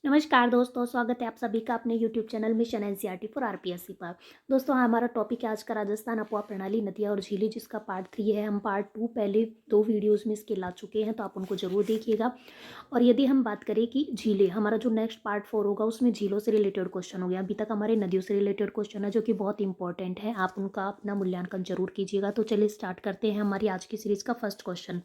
नमस्कार दोस्तों, स्वागत है आप सभी का अपने YouTube channel mission NCERT for RPSC पर। दोस्तों, हमारा टॉपिक है आज का राजस्थान अफवाह प्रणाली, नदियाँ और झीलें, जिसका पार्ट 3 है। हम पार्ट 2 पहले 2 वीडियोज़ में इसके ला चुके हैं, तो आप उनको ज़रूर देखिएगा। और यदि हम बात करें कि झीलें, हमारा जो नेक्स्ट पार्ट 4 होगा उसमें झीलों से रिलेटेड क्वेश्चन हो गया। अभी तक हमारे नदियों से रिलेटेड क्वेश्चन है जो कि बहुत इंपॉर्टेंट है, आप उनका अपना मूल्यांकन जरूर कीजिएगा। तो चलिए स्टार्ट करते हैं हमारी आज की सीरीज़ का फर्स्ट क्वेश्चन।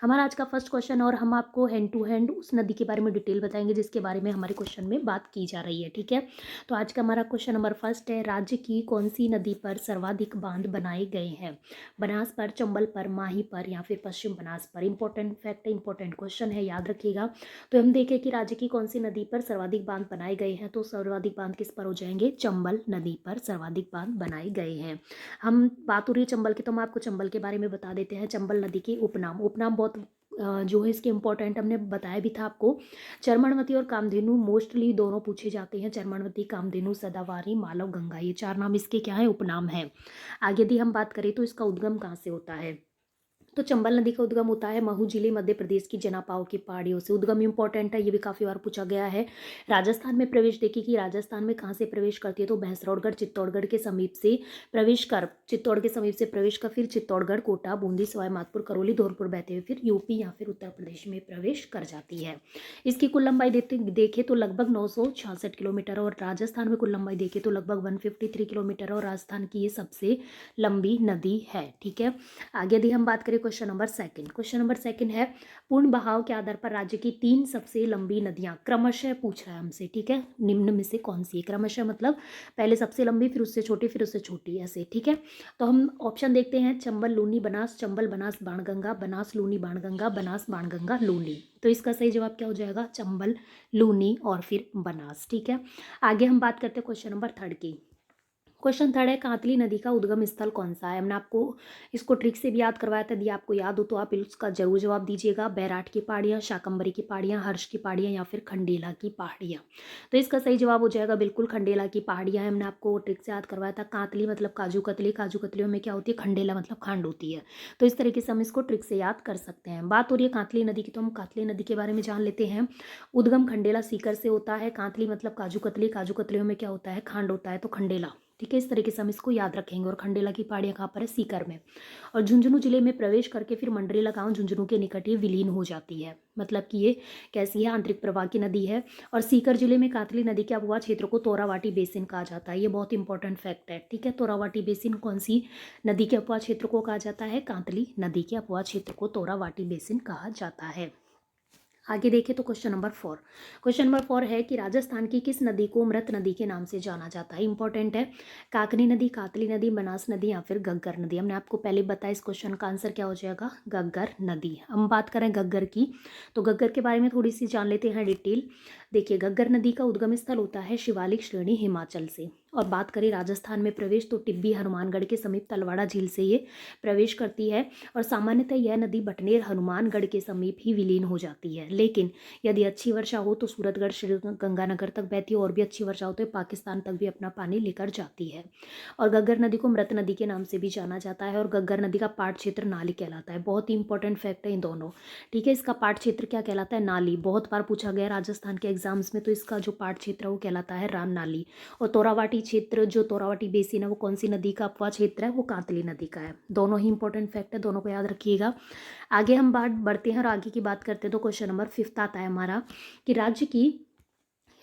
हमारा आज का फर्स्ट क्वेश्चन, और हम आपको हैंड टू हैंड उस नदी के बारे में डिटेल बताएंगे जिसके बारे में हमारे क्वेश्चन में बात की जा रही है। ठीक है, तो आज का हमारा क्वेश्चन नंबर फर्स्ट है, राज्य की कौन सी नदी पर सर्वाधिक बांध बनाए गए हैं? बनास पर, चंबल पर, माही पर या फिर पश्चिम बनास पर? इंपॉर्टेंट फैक्ट है, इंपॉर्टेंट क्वेश्चन है, याद रखिएगा। तो हम देखें कि राज्य की कौन सी नदी पर सर्वाधिक बांध बनाए गए हैं, तो सर्वाधिक बांध किस पर हो जाएंगे? चंबल नदी पर सर्वाधिक बांध बनाए गए हैं। हम बात हो रही है चंबल की, तो हम आपको चंबल के बारे में बता देते हैं। चंबल नदी के उपनाम उपनाम बहुत जो है इसके इम्पोर्टेंट, हमने बताया भी था आपको। चरमणवती और कामधेनु मोस्टली दोनों पूछे जाते हैं। चरमणवती, कामधेनु, सदावारी, मालव, गंगा, ये 4 नाम इसके क्या है? उपनाम है। आगे यदि हम बात करें तो इसका उद्गम कहाँ से होता है, तो चंबल नदी का उद्गम होता है महू जिले, मध्य प्रदेश की जनापाओ की पहाड़ियों से। उद्गम इंपॉर्टेंट है, ये भी काफ़ी बार पूछा गया है। राजस्थान में प्रवेश, देखिए कि राजस्थान में कहाँ से प्रवेश करती है, तो भैंसरौड़गढ़ चित्तौड़गढ़ के समीप से प्रवेश कर, चित्तौड़ के समीप से प्रवेश कर, फिर चित्तौड़गढ़, कोटा, बूंदी, सवाई माधोपुर, करौली, धौलपुर बहते हुए फिर यूपी या फिर उत्तर प्रदेश में प्रवेश कर जाती है। इसकी कुल लंबाई देखे तो लगभग 966 किलोमीटर, और राजस्थान में कुल लंबाई देखे तो लगभग 153 किलोमीटर, और राजस्थान की ये सबसे लंबी नदी है। ठीक है, आगे यदि हम बात करें question number second, question number second है, पूर्ण बहाव के आधार पर राज्य की 3 सबसे लंबी नदियां क्रमशः पूछ रहा है हमसे। ठीक है, निम्न में से कौन सी है? क्रमशः मतलब पहले सबसे लंबी, फिर उससे छोटी, फिर उससे छोटी, ऐसे। ठीक है, तो हम ऑप्शन देखते हैं, चंबल, लूनी, बनास, चंबल, बनास, बाणगंगा, बनास, लूनी, बाणगंगा, बनास, बाणगंगा, लूनी। तो इसका सही जवाब क्या हो जाएगा? चंबल, लूनी और फिर बनास। ठीक है, आगे हम बात करते हैं क्वेश्चन नंबर थर्ड की। क्वेश्चन थर्ड है, कांतली नदी का उद्गम स्थल कौन सा है? हमने आपको इसको ट्रिक से भी याद करवाया था, यदि आपको याद हो तो आप इसका जरूर जवाब दीजिएगा। बैराट की पहाड़ियाँ, शाकंभरी की पहाड़ियाँ, हर्ष की पहाड़ियाँ या फिर खंडेला की पहाड़ियाँ? तो इसका सही जवाब हो जाएगा बिल्कुल खंडेला की पहाड़ियाँ है। हमने आपको ट्रिक से याद करवाया था। कांतली मतलब काजू कतली, काजू कतलियों में क्या होती है? खंडेला मतलब खांड होती है। तो इस तरीके से हम इसको ट्रिक से याद कर सकते हैं। बात हो रही है कांतली नदी की, तो हम कांतली नदी के बारे में जान लेते हैं। उद्गम खंडेला सीकर से होता है। कांतली मतलब काजू कतली, काजू कतलियों में क्या होता है? खांड होता है, तो खंडेला। ठीक है, इस तरीके से हम इसको याद रखेंगे। और खंडेला की पहाड़ियाँ कहाँ पर है? सीकर में। और झुंझुनू जिले में प्रवेश करके फिर मंडरेला गांव झुंझुनू के निकट ये विलीन हो जाती है। मतलब कि ये कैसी है? आंतरिक प्रवाह की नदी है। और सीकर जिले में कांतली नदी के अपवाह क्षेत्र को तोरावाटी बेसिन कहा जाता है। ये बहुत इंपॉर्टेंट फैक्ट है। ठीक है, तोरावाटी बेसिन कौन सी नदी के अपवाह क्षेत्र को कहा जाता है? कांतली नदी के अपवाह क्षेत्र को तोरावाटी बेसिन कहा जाता है। आगे देखें तो क्वेश्चन नंबर 4, क्वेश्चन नंबर 4 है कि राजस्थान की किस नदी को मृत नदी के नाम से जाना जाता है? इंपॉर्टेंट है। काकनी नदी, कातली नदी, बनास नदी या फिर गग्गर नदी? हमने आपको पहले बताया, इस क्वेश्चन का आंसर क्या हो जाएगा? गग्गर नदी। हम बात करें गग्गर की, तो गग्गर के बारे में थोड़ी सी जान लेते हैं डिटेल। देखिए, गग्गर नदी का उद्गम स्थल होता है शिवालिक श्रेणी, हिमाचल से। और बात करें राजस्थान में प्रवेश, तो टिब्बी, हनुमानगढ़ के समीप तलवाड़ा झील से ये प्रवेश करती है। और सामान्यतः यह नदी बटनेर, हनुमानगढ़ के समीप ही विलीन हो जाती है। लेकिन यदि अच्छी वर्षा हो तो सूरतगढ़, श्री गंगानगर तक बहती है, और भी अच्छी वर्षा हो तो पाकिस्तान तक भी अपना पानी लेकर जाती है। और गग्गर नदी को मृत नदी के नाम से भी जाना जाता है। और गग्गर नदी का पाट क्षेत्र नाली कहलाता है। बहुत ही इंपॉर्टेंट फैक्ट है इन दोनों। ठीक है, इसका पाट क्षेत्र क्या कहलाता है? नाली। बहुत बार पूछा गया राजस्थान के एग्जाम्स में, तो इसका जो पाट क्षेत्र है वो कहलाता है रान नाली। और तोरावाटी क्षेत्र, जो तोरावाटी बेसिन है, वो कौन सी नदी का अपवाह क्षेत्र है? वो कांतली नदी का है। दोनों ही इंपॉर्टेंट फैक्ट है, दोनों को याद रखिएगा। आगे हम बात बढ़ते हैं और आगे की बात करते हैं, तो क्वेश्चन नंबर 5 आता है हमारा कि राज्य की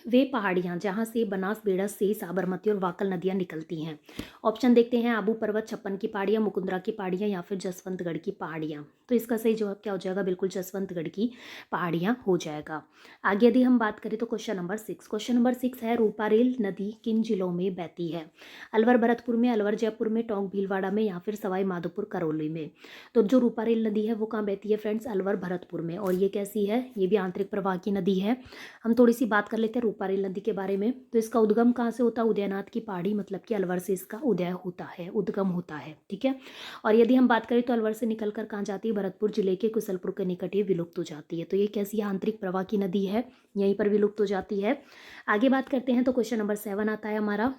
वे पहाड़ियाँ जहाँ से बनास, बेड़स से साबरमती और वाकल नदियाँ निकलती हैं। ऑप्शन देखते हैं, आबू पर्वत, छप्पन की पहाड़ियाँ, मुकुंदरा की पहाड़ियाँ या फिर जसवंतगढ़ की पहाड़ियाँ? तो इसका सही जवाब क्या हो जाएगा? बिल्कुल जसवंतगढ़ की पहाड़ियाँ हो जाएगा। आगे यदि हम बात करें तो क्वेश्चन नंबर 6, क्वेश्चन नंबर 6 है, रूपारेल नदी किन जिलों में बहती है? अलवर भरतपुर में, अलवर जयपुर में, टोंक भीलवाड़ा में या फिर सवाई माधोपुर करौली में? तो जो रूपारेल नदी है वो कहाँ बहती है फ्रेंड्स? अलवर भरतपुर में। और ये कैसी है? ये भी आंतरिक प्रवाह की नदी है। हम थोड़ी सी बात कर लेते हैं रूपारेल नदी के बारे में। तो इसका उद्गम कहाँ से होता है? उदयनाथ की पहाड़ी, मतलब कि अलवर से इसका उदय होता है, उद्गम होता है। ठीक है, और यदि हम बात करें तो अलवर से निकलकर कहाँ जाती है? भरतपुर जिले के कुशलपुर के निकट ये विलुप्त हो जाती है। तो ये कैसी है? आंतरिक प्रवाह की नदी है, यहीं पर विलुप्त हो जाती है। आगे बात करते हैं तो क्वेश्चन नंबर 7 आता है हमारा,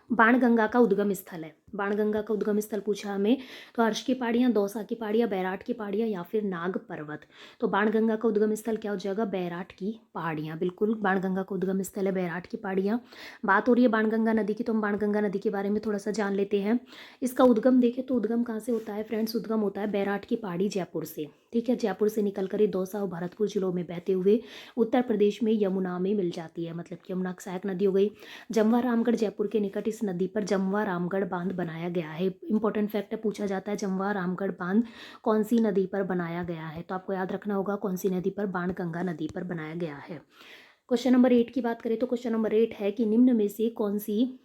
बाणगंगा का उद्गम स्थल है। बाणगंगा का उद्गम स्थल पूछा हमें तो हर्ष की पहाड़ियाँ, दौसा की पहाड़ियाँ, बैराट की पहाड़ियाँ या फिर नाग पर्वत। तो बाणगंगा का उद्गम स्थल क्या हो जाएगा? बैराट की पहाड़ियाँ। बिल्कुल बाणगंगा का उद्गम स्थल है बैराट की पहाड़ियाँ। बात हो रही है बाणगंगा नदी की, तो हम बाणगंगा नदी के बारे में थोड़ा सा जान लेते हैं। इसका उद्गम देखें तो उद्गम कहाँ से होता है फ्रेंड्स? उद्गम होता है बैराट की पहाड़ी जयपुर से। ठीक है, जयपुर से निकल कर ये दौसा और भरतपुर जिलों में बहते हुए उत्तर प्रदेश में यमुना में मिल जाती है। मतलब कि यमुना सहायक नदी हो गई। जमवा रामगढ़ जयपुर के निकट इस नदी पर जमवा रामगढ़ बांध बनाया गया है। इंपॉर्टेंट फैक्ट है, पूछा जाता है जमवा रामगढ़ बांध कौन सी नदी पर बनाया गया है? तो आपको याद रखना होगा कौन सी नदी पर? बाणगंगा नदी पर बनाया गया है। क्वेश्चन नंबर 8 की बात करें तो क्वेश्चन नंबर 8 है कि निम्न में से कौन सी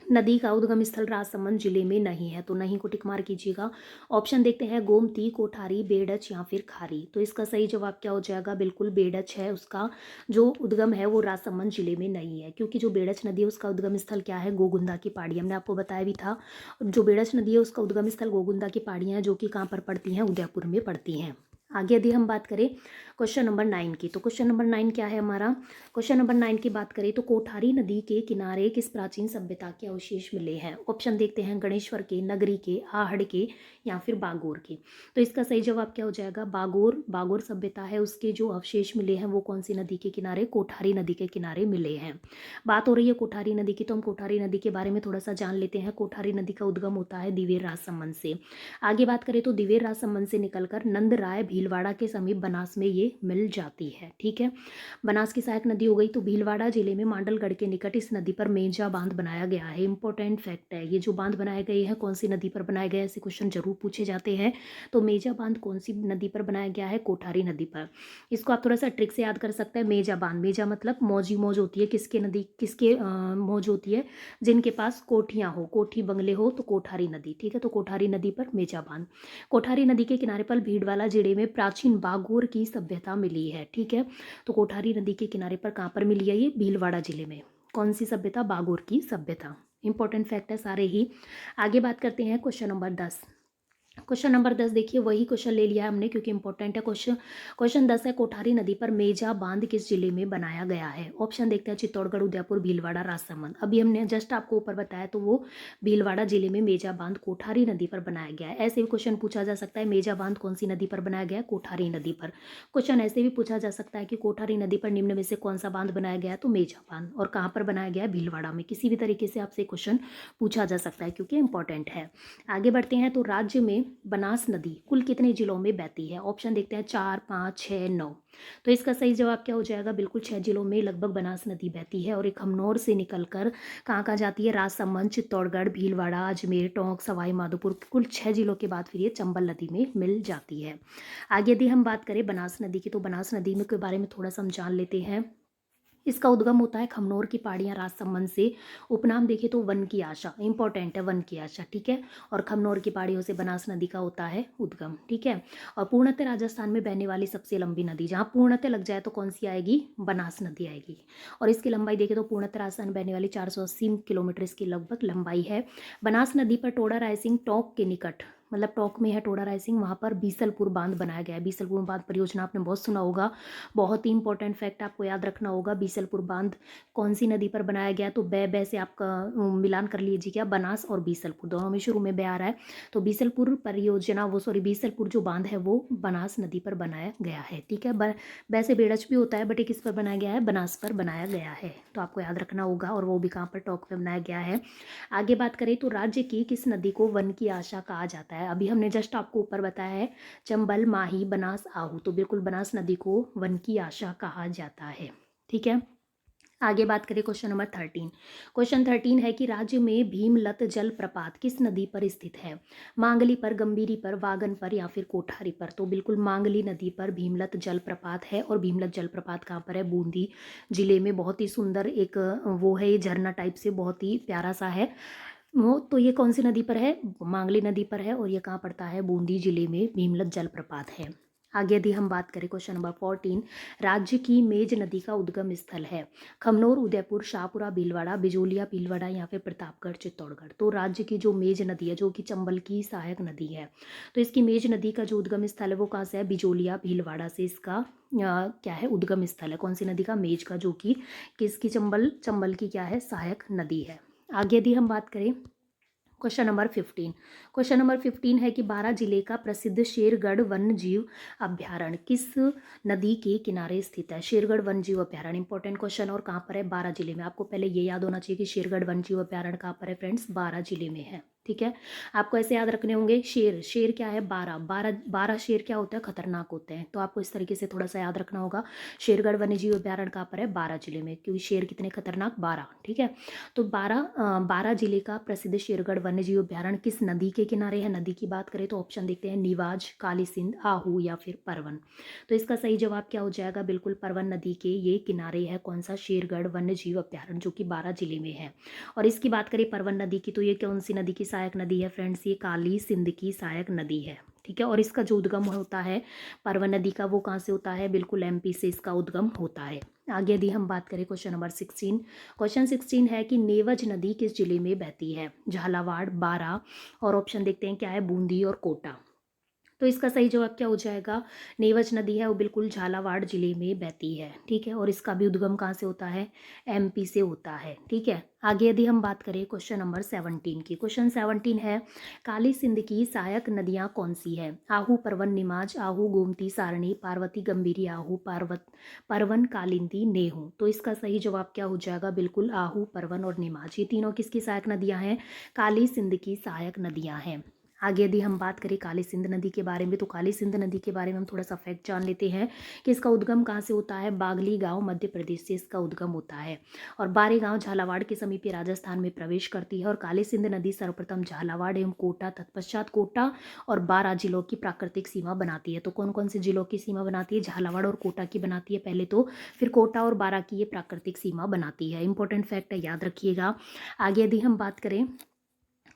नदी का उद्गम स्थल राजसमंद जिले में नहीं है? तो नहीं को टिक मार कीजिएगा। ऑप्शन देखते हैं, गोमती, कोठारी, बेडच या फिर खारी। तो इसका सही जवाब क्या हो जाएगा? बिल्कुल बेडच है। उसका जो उद्गम है वो राजसमंद जिले में नहीं है, क्योंकि जो बेडच नदी है उसका उद्गम स्थल क्या है? गोगुंदा की पहाड़ी। हमने आपको बताया भी था, जो बेडच नदी है उसका उद्गम स्थल गोगुंदा की पहाड़ियाँ हैं, जो कि कहाँ पर पड़ती हैं? उदयपुर में पड़ती हैं। आगे यदि हम बात करें क्वेश्चन नंबर 9 की, तो क्वेश्चन नंबर 9 क्या है हमारा? क्वेश्चन नंबर 9 की बात करें तो कोठारी नदी के किनारे किस प्राचीन सभ्यता के अवशेष मिले हैं? ऑप्शन देखते हैं, गणेश्वर के, नगरी के, आहड़ के या फिर बागोर के। तो इसका सही जवाब क्या हो जाएगा? बागोर। बागोर सभ्यता है, उसके जो अवशेष मिले हैं वो कौन सी नदी के किनारे? कोठारी नदी के किनारे मिले हैं। बात हो रही है कोठारी नदी की, तो हम कोठारी नदी के बारे में थोड़ा सा जान लेते हैं। कोठारी नदी का उद्गम होता है दिवेर राजसमंद से। आगे बात करें तो दिवेर राजसमंद से निकलकर नंदराय भीलवाड़ा के समीप बनास में ये मिल जाती है। ठीक है, बनास की सहायक नदी हो गई। तो भीलवाड़ा जिले में मांडलगढ़ के निकट इस नदी पर मेजा बांध बनाया गया है। इंपॉर्टेंट फैक्ट है, ये जो बांध बनाए गए हैं कौन सी नदी पर बनाए गए हैं? ऐसे क्वेश्चन जरूर पूछे जाते हैं। तो मेजा बांध कौन सी नदी पर बनाया गया है? कोठारी नदी पर। इसको आप थोड़ा सा ट्रिक से याद कर सकते हैं। मेजा बांध, मेजा मतलब मौजी मौज होती है किसके? नदी किसके मौज होती है? जिनके पास कोठियाँ हो, कोठी बंगले हो, तो कोठारी नदी। ठीक है, तो कोठारी नदी पर मेजा बांध। कोठारी नदी के किनारे पर भीड़वाला जिले में प्राचीन बागोर की सभ्यता मिली है। ठीक है, तो कोठारी नदी के किनारे पर कहाँ पर मिली है? ये भीलवाड़ा जिले में। कौन सी सभ्यता? बागोर की सभ्यता। इंपॉर्टेंट फैक्ट है सारे ही। आगे बात करते हैं क्वेश्चन नंबर 10। क्वेश्चन नंबर 10 देखिए, वही क्वेश्चन ले लिया है हमने क्योंकि इंपॉर्टेंट है क्वेश्चन। क्वेश्चन 10 है, कोठारी नदी पर मेजा बांध किस जिले में बनाया गया है? ऑप्शन देखते हैं, चित्तौड़गढ़, उदयपुर, भीलवाड़ा, राजसमंद। अभी हमने जस्ट आपको ऊपर बताया तो वो भीलवाड़ा जिले में मेजा बांध कोठारी नदी पर बनाया गया है। ऐसे भी क्वेश्चन पूछा जा सकता है, मेजा बांध कौन सी नदी पर बनाया गया है? कोठारी नदी पर। क्वेश्चन ऐसे भी पूछा जा सकता है कि कोठारी नदी पर निम्न में से कौन सा बांध बनाया गया है? तो मेजा बांध। और कहाँ पर बनाया गया है? भीलवाड़ा में। किसी भी तरीके से आपसे क्वेश्चन पूछा जा सकता है क्योंकि इंपॉर्टेंट है। आगे बढ़ते हैं, तो राज्य में बनास नदी कुल कितने जिलों में बहती है? ऑप्शन देखते हैं, 4, 5, 6, 9। तो इसका सही जवाब क्या हो जाएगा? बिल्कुल 6 जिलों में लगभग बनास नदी बहती है। और एक खमनौर से निकलकर कहाँ कहाँ जाती है? राजसमंद, चित्तौड़गढ़, भीलवाड़ा, अजमेर, टोंक, सवाई माधोपुर, कुल 6 जिलों के बाद फिर ये चंबल नदी में मिल जाती है। आगे यदि हम बात करें बनास नदी की, तो बनास नदी में के बारे में थोड़ा सा हम जान लेते हैं। इसका उद्गम होता है खमनौर की पहाड़ियाँ राजसमंद से। उपनाम देखें तो वन की आशा। इंपॉर्टेंट है, वन की आशा। ठीक है, और खमनौर की पहाड़ियों से बनास नदी का होता है उद्गम। ठीक है, और पूर्णतः राजस्थान में बहने वाली सबसे लंबी नदी, जहाँ पूर्णतः लग जाए तो कौन सी आएगी? बनास नदी आएगी। और इसकी लंबाई देखें तो पूर्णतः राजस्थान में बहने वाली 480 किलोमीटर इसकी लगभग लंबाई है। बनास नदी पर टोडा रायसिंह टोंक के निकट, मतलब टोंक में है टोडा रायसिंह, वहाँ पर बीसलपुर बांध बनाया गया है। बीसलपुर बांध परियोजना आपने बहुत सुना होगा। बहुत ही इंपॉर्टेंट फैक्ट आपको याद रखना होगा। बीसलपुर बांध कौन सी नदी पर बनाया गया? तो बै से आपका मिलान कर लीजिएगा, बनास और बीसलपुर दोनों में शुरू में बै आ रहा है। तो बीसलपुर परियोजना, वो सॉरी बीसलपुर जो बांध है वो बनास नदी पर बनाया गया है। ठीक है, बै से बेड़च भी होता है, बट ये किस पर बनाया गया है? बनास पर बनाया गया है। तो आपको याद रखना होगा, और वो भी कहाँ पर? टोंक पे बनाया गया है। आगे बात करें तो राज्य की किस नदी को वन की आशा कहा जाता है? अभी हमने जस्ट आपको ऊपर बताया है, चंबल, माही, बनास, आहू। तो बिल्कुल बनास नदी को वन की आशा कहा जाता है। ठीक है, आगे बात करें क्वेश्चन नंबर 13। क्वेश्चन 13 है कि राज्य में भीमलत जल प्रपात किस नदी पर स्थित है? मांगली पर, गंभीरी पर, वागन पर या फिर कोठारी पर। तो बिल्कुल मांगली नदी पर भीमलत जल प्रपात है। और भीमलत जल प्रपात कहाँ पर है? बूंदी जिले में। बहुत ही सुंदर एक वो है, ये झरना टाइप से बहुत ही प्यारा सा है वो। तो ये कौन सी नदी पर है? मांगली नदी पर है। और ये कहाँ पड़ता है? बूंदी जिले में भीमलत जलप्रपात है। आगे यदि हम बात करें क्वेश्चन नंबर 14, राज्य की मेज नदी का उद्गम स्थल है खमनौर, उदयपुर, शाहपुरा, भीलवाड़ा, बिजोलिया, भीलवाड़ा या फिर प्रतापगढ़, चित्तौड़गढ़। तो राज्य की जो मेज नदी है, जो कि चंबल की सहायक नदी है, तो इसकी मेज नदी का जो उद्गम स्थल है वो कहाँ से है? बिजोलिया, भीलवाड़ा से इसका क्या है? उद्गम स्थल है। कौन सी नदी का? मेज का, जो कि किसकी? चंबल की क्या है? सहायक नदी है। आगे यदि हम बात करें क्वेश्चन नंबर 15। क्वेश्चन नंबर 15 है कि बारा जिले का प्रसिद्ध शेरगढ़ वन्य जीव अभ्यारण्य किस नदी के किनारे स्थित है? शेरगढ़ वन्य जीव अभ्यारण्य इंपॉर्टेंट क्वेश्चन, और कहाँ पर है? बारा जिले में। आपको पहले ये याद होना चाहिए कि शेरगढ़ वन्य जीव अभ्यारण्य कहाँ पर है फ्रेंड्स? बारा जिले में है। ठीक है, आपको ऐसे याद रखने होंगे। शेर, शेर क्या है? बारह, बारह बारह शेर क्या होता है? खतरनाक होते हैं। तो आपको इस तरीके से थोड़ा सा याद रखना होगा। शेरगढ़ वन्य जीव अभ्यारण्य कहाँ पर है? बारा जिले में, क्योंकि शेर कितने खतरनाक? 12। ठीक है, तो बारह जिले का प्रसिद्ध शेरगढ़ वन्य जीव अभ्यारण्य किस नदी के किनारे है? नदी की बात करें तो ऑप्शन देखते हैं, निवाज, काली सिंध, आहू या फिर परवन। तो इसका सही जवाब क्या हो जाएगा? बिल्कुल परवन नदी के ये किनारे है कौन सा? शेरगढ़ वन्य जीव अभ्यारण्य, जो कि बारा जिले में है। और इसकी बात करें परवन नदी की, तो ये कौन सी नदी की सहायक नदी है फ्रेंड्स? ये काली सिंध की सहायक नदी है। ठीक है, और इसका जो उद्गम होता है परवन नदी का, वो कहाँ से होता है? बिल्कुल एमपी से इसका उद्गम होता है। आगे यदि हम बात करें क्वेश्चन नंबर 16। क्वेश्चन 16 है कि नेवज नदी किस जिले में बहती है? झालावाड़, बारा, और ऑप्शन देखते हैं क्या है? बूंदी और कोटा। तो इसका सही जवाब क्या हो जाएगा? नेवज नदी है वो बिल्कुल झालावाड़ जिले में बहती है। ठीक है, और इसका भी उद्गम कहाँ से होता है? एमपी से होता है। ठीक है, आगे यदि हम बात करें क्वेश्चन नंबर 17 की। क्वेश्चन 17 है, काली सिंध की सहायक नदियाँ कौन सी है? आहू, परवन, निमाज, आहू, गोमती, सारणी, पार्वती, गंभीरी, आहू, परवन, कालिंदी, नेहू। तो इसका सही जवाब क्या हो जाएगा? बिल्कुल आहू, परवन और निमाज, ये तीनों किसकी सहायक नदियाँ हैं? काली सिंध की सहायक नदियाँ हैं। आगे यदि हम बात करें काली सिंध नदी के बारे में, तो काली सिंध नदी के बारे में हम थोड़ा सा फैक्ट जान लेते हैं कि इसका उद्गम कहाँ से होता है? बागली गांव, मध्य प्रदेश से इसका उद्गम होता है, और बारे गांव झालावाड़ के समीप राजस्थान में प्रवेश करती है। और काली सिंध नदी सर्वप्रथम झालावाड़ एवं कोटा, तत्पश्चात कोटा और बारा जिलों की प्राकृतिक सीमा बनाती है। तो कौन कौन से जिलों की सीमा बनाती है? झालावाड़ और कोटा की बनाती है पहले तो, फिर कोटा और बारा की ये प्राकृतिक सीमा बनाती है। इंपॉर्टेंट फैक्ट है, याद रखिएगा। आगे यदि हम बात करें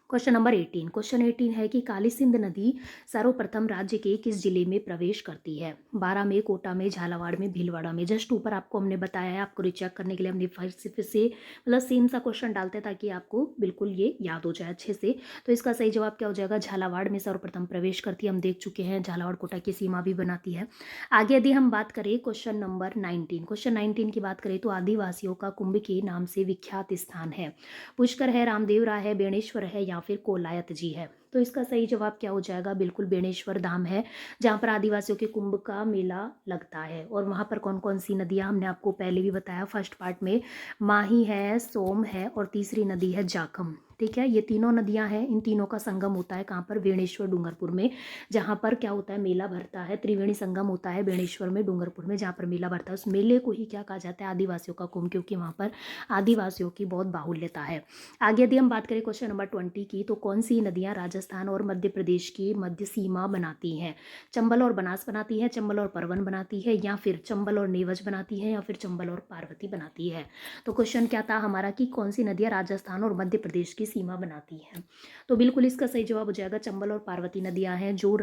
क्वेश्चन नंबर 18। क्वेश्चन 18 है कि काली सिंध नदी सर्वप्रथम राज्य के किस जिले में प्रवेश करती है? बारा में, कोटा में, झालावाड़ में, भीलवाड़ा में। जस्ट ऊपर आपको हमने बताया है, आपको रिचेक करने के लिए हमने फिर से मतलब सेम सा क्वेश्चन डालते हैं ताकि आपको बिल्कुल ये याद हो जाए अच्छे से। तो इसका सही जवाब क्या हो जाएगा? झालावाड़ में सर्वप्रथम प्रवेश करती है। हम देख चुके हैं, झालावाड़ कोटा की सीमा भी बनाती है। आगे यदि हम बात करें क्वेश्चन नंबर 19। क्वेश्चन 19 की बात करें तो आदिवासियों का कुंभ के नाम से विख्यात स्थान है? पुष्कर है, रामदेव राय है, बेणेश्वर है या फिर कोलायत जी है। तो इसका सही जवाब क्या हो जाएगा? बिल्कुल बेणेश्वर धाम है, जहाँ पर आदिवासियों के कुंभ का मेला लगता है। और वहाँ पर कौन कौन सी नदियाँ, हमने आपको पहले भी बताया फर्स्ट पार्ट में, माही है, सोम है और तीसरी नदी है जाखम। ठीक है, ये तीनों नदियां हैं, इन तीनों का संगम होता है कहाँ पर? बेणेश्वर डूंगरपुर में, जहाँ पर क्या होता है? मेला भरता है। त्रिवेणी संगम होता है बेणेश्वर में, डूंगरपुर में, जहाँ पर मेला भरता है। उस मेले को ही क्या कहा जाता है? आदिवासियों का कुंभ, क्योंकि वहाँ पर आदिवासियों की बहुत बाहुल्यता है। आगे यदि हम बात करें क्वेश्चन नंबर 20 की, तो कौन सी नदियाँ राजस्थान और मध्य प्रदेश की मध्य सीमा बनाती हैं? चंबल और बनास बनाती है, चंबल और परवन बनाती है, या फिर चंबल और नेवज बनाती है, या फिर चंबल और पार्वती बनाती है। तो क्वेश्चन क्या था हमारा कि कौन सी नदियाँ राजस्थान और मध्य प्रदेश की सीमा बनाती हैं? तो बिल्कुल इसका सही जवाब हो जाएगा चंबल और पार्वती नदियाँ हैं, जो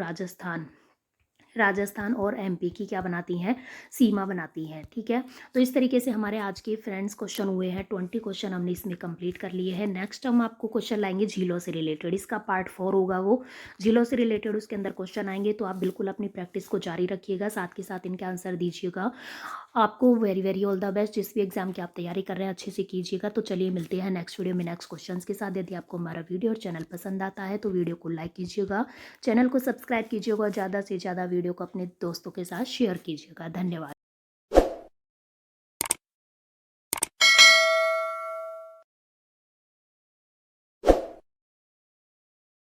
राजस्थान और एमपी की क्या बनाती हैं? सीमा बनाती हैं। ठीक है, तो इस तरीके से हमारे आज के फ्रेंड्स क्वेश्चन हुए हैं। 20 क्वेश्चन हमने इसमें कंप्लीट कर लिए हैं। नेक्स्ट हम आपको क्वेश्चन लाएंगे झीलों से रिलेटेड, इसका पार्ट 4 होगा वो, झीलों से रिलेटेड उसके अंदर क्वेश्चन आएंगे। तो आप बिल्कुल अपनी प्रैक्टिस को जारी रखिएगा, साथ के साथ इनके आंसर दीजिएगा। आपको very very all the best. जिस भी एग्जाम की आप तैयारी कर रहे हैं अच्छे से कीजिएगा। तो चलिए मिलते हैं नेक्स्ट वीडियो में नेक्स्ट क्वेश्चंस के साथ। यदि आपको हमारा वीडियो और चैनल पसंद आता है तो वीडियो को लाइक कीजिएगा, चैनल को सब्सक्राइब कीजिएगा और ज़्यादा से ज़्यादा वीडियो को अपने दोस्तों के साथ शेयर कीजिएगा। धन्यवाद।